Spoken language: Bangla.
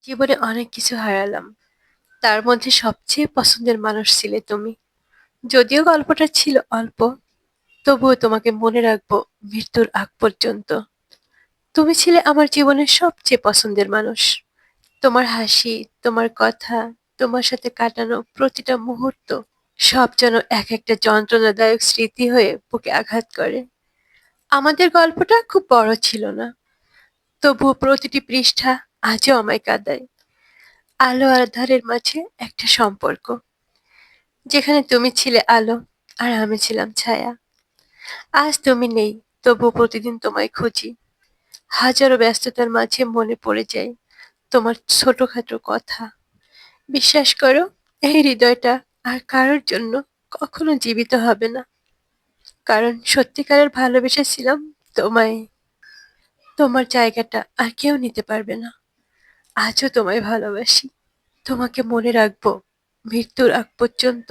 জীবনে অনেক কিছু হারালাম। তার মধ্যে সবচেয়ে পছন্দের মানুষ ছিলে তুমি। যদিও গল্পটা ছিল অল্প, তবুও তোমাকে মনে রাখবো মৃত্যুর আগ পর্যন্ত। তুমি ছিলে আমার জীবনের সবচেয়ে পছন্দের মানুষ। তোমার হাসি, তোমার কথা, তোমার সাথে কাটানো প্রতিটা মুহূর্ত সব যেন এক একটা যন্ত্রণাদায়ক স্মৃতি হয়ে বুকে আঘাত করে। আমাদের গল্পটা খুব বড় ছিল না, তবুও প্রতিটি পৃষ্ঠা আজও আমায় কাঁদায়। আলো আর আঁধারের মাঝে একটা সম্পর্ক, যেখানে তুমি ছিলে আলো আর আমি ছিলাম ছায়া। আজ তুমি নেই, তবু প্রতিদিন তোমায় খুঁজি। হাজারো ব্যস্ততার মাঝে মনে পড়ে যায় তোমার ছোটখাটো কথা। বিশ্বাস করো, এই হৃদয়টা আর কারোর জন্য কখনো জীবিত হবে না, কারণ সত্যিকারের ভালোবেসেছিলাম তোমায়। তোমার জায়গাটা আর কেউ নিতে পারবে না। আজও তোমায় ভালোবাসি, তোমাকে মনে রাখবো মৃত্যুর আগ পর্যন্ত।